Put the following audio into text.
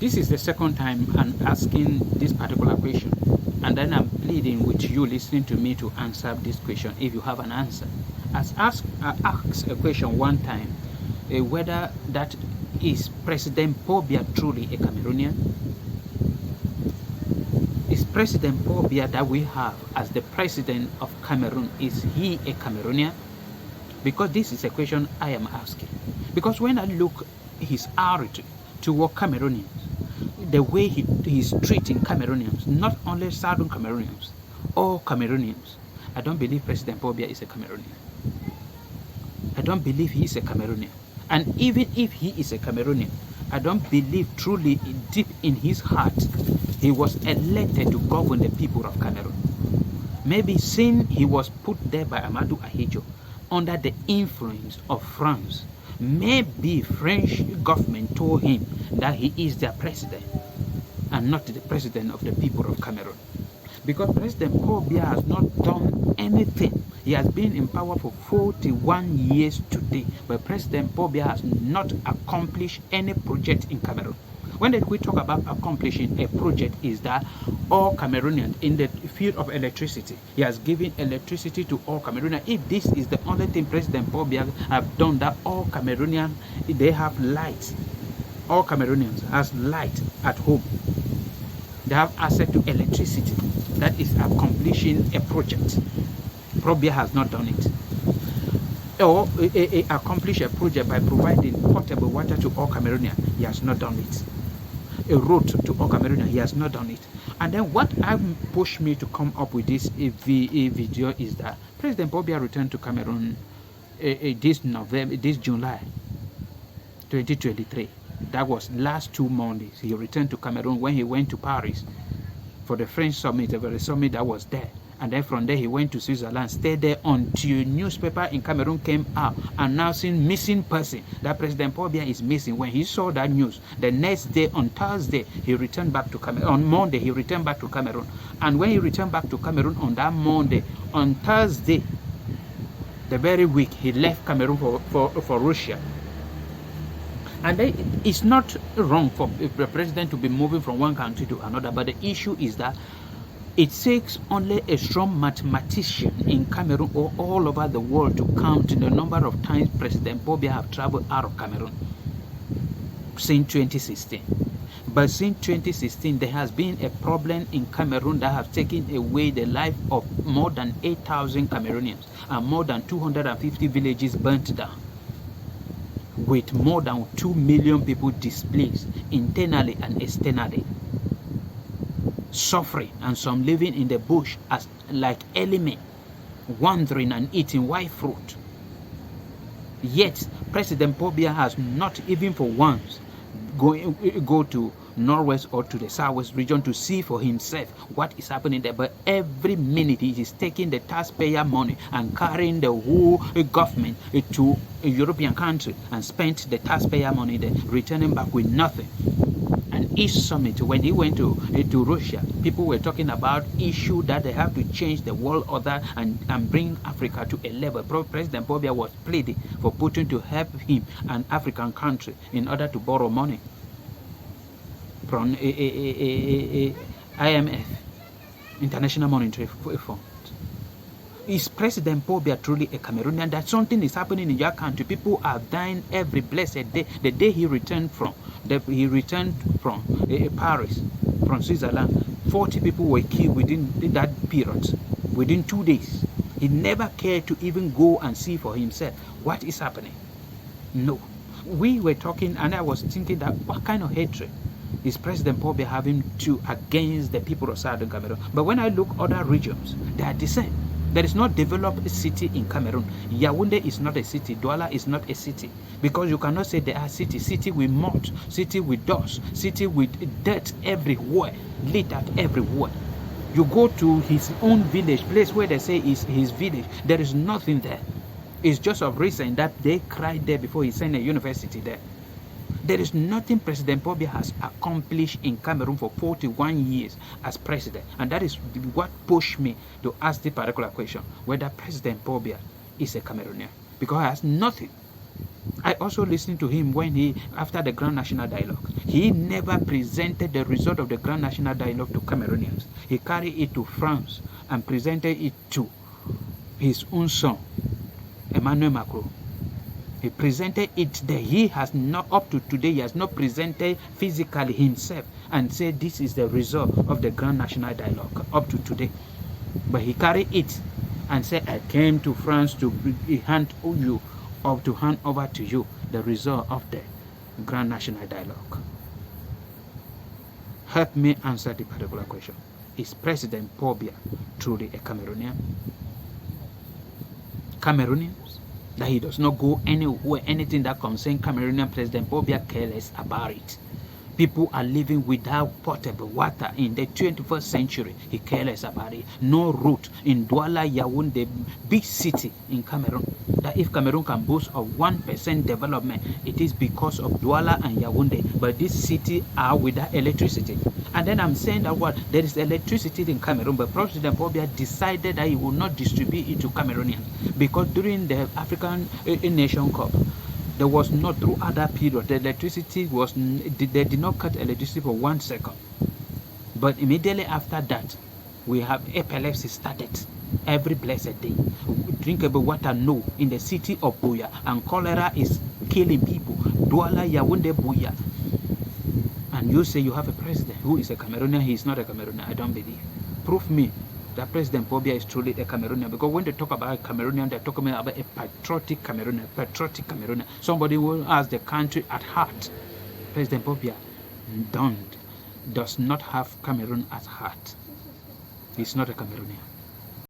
This is the second time I'm asking this particular question, and then I'm pleading with you listening to me to answer this question if you have an answer. I asked a question one time, whether that is President Paul Biya truly a Cameroonian? Is President Paul Biya that we have as the president of Cameroon, is he a Cameroonian? Because this is a question I am asking. Because when I look his attitude toward Cameroonians, the way he's treating Cameroonians, not only Southern Cameroonians, all Cameroonians, I don't believe President Paul Biya is a Cameroonian. I don't believe he is a Cameroonian. And even if he is a Cameroonian, I don't believe truly deep in his heart he was elected to govern the people of Cameroon. Maybe since he was put there by Amadou Ahidjo under the influence of France, maybe French government told him that he is their president and not the president of the people of Cameroon. Because President Paul Biya has not done anything. He has been in power for 41 years today, but President Paul Biya has not accomplished any project in Cameroon. When we talk about accomplishing a project, is that all Cameroonians in the field of electricity, he has given electricity to all Cameroonians. If this is the only thing President Paul Biya have done, that all Cameroonians, they have light. All Cameroonians has light at home. They have access to electricity. That is accomplishing a project. Paul Biya has not done it. Or accomplish a project by providing potable water to all Cameroonians. He has not done it. A road to all Cameroonians. He has not done it. And then what pushed me to come up with this video is that President Paul Biya returned to Cameroon this July 2023. That was last 2 Mondays. He returned to Cameroon when he went to Paris for the French summit, a very summit that was there. And then from there he went to Switzerland, stayed there until a newspaper in Cameroon came out announcing missing person, that President Paul Biya is missing. When he saw that news, the next day on Thursday, he returned back to Cameroon. On Monday, he returned back to Cameroon. And when he returned back to Cameroon on that Monday, on Thursday, the very week, he left Cameroon for Russia. And then it's not wrong for the president to be moving from one country to another, but the issue is that it takes only a strong mathematician in Cameroon or all over the world to count the number of times President Paul Biya have traveled out of Cameroon since 2016. But since 2016, there has been a problem in Cameroon that has taken away the life of more than 8,000 Cameroonians and more than 250 villages burnt down, with more than 2 million people displaced internally and externally, suffering, and some living in the bush as like element, wandering and eating wild fruit. Yet President Paul Biya has not even for once go to northwest or to the southwest region to see for himself what is happening there. But every minute he is taking the taxpayer money and carrying the whole government to a European country and spent the taxpayer money there, returning back with nothing. And each summit, when he went to Russia, people were talking about issue that they have to change the world order and bring Africa to a level. President Paul Biya was pleading for Putin to help him, an African country, in order to borrow money from IMF, International Monetary Fund. Is President Paul Biya truly a Cameroonian? That something is happening in your country. People are dying every blessed day. The day he returned from Paris, from Switzerland, 40 people were killed within that period, within 2 days. He never cared to even go and see for himself what is happening. No. We were talking, and I was thinking that what kind of hatred is President Paul Biya having against the people of Southern Cameroon? But when I look other regions, they are the same. There is no developed city in Cameroon. Yaoundé is not a city. Douala is not a city. Because you cannot say they are city. City with mold, city with dust, city with dirt everywhere, littered everywhere. You go to his own village, place where they say is his village, there is nothing there. It's just of recent that they cried there before he sent a university there. There is nothing President Paul Biya has accomplished in Cameroon for 41 years as president. And that is what pushed me to ask the particular question, whether President Paul Biya is a Cameroonian. Because he has nothing I also listened to him when after the Grand National Dialogue, he never presented the result of the Grand National Dialogue to Cameroonians. He carried it to France and presented it to his own son, Emmanuel Macron. He presented it there. He has not, up to today, he has not presented physically himself and said this is the result of the Grand National Dialogue up to today. But he carried it and said, I came to France to hand over to you the result of the Grand National Dialogue. Help me answer the particular question. Is President Paul Biya truly a Cameroonian? Cameroonians? That he does not go anywhere, anything that concerns Cameroonian President Paul Biya cares about it. People are living without potable water in the 21st century. He cares about it. No road in Douala, Yaoundé, big city in Cameroon. That if Cameroon can boast of 1% development, it is because of Douala and Yaoundé. But these cities are without electricity. And then I'm saying that what there is electricity in Cameroon, but President Paul Biya decided that he will not distribute it to Cameroonians because during the African Nation Cup, there was not through other period. The electricity was, they did not cut electricity for 1 second. But immediately after that, we have epilepsy started every blessed day. Drinkable water, no, in the city of Biya, and cholera is killing people. Douala, Yaoundé, Biya. And you say you have a president who is a Cameroonian. He is not a Cameroonian. I don't believe. Prove me that President Paul Biya is truly a Cameroonian, because when they talk about a Cameroonian, they're talking about a patriotic Cameroonian, somebody who has the country at heart. President Paul Biya does not have Cameroon at heart. He's not a Cameroonian.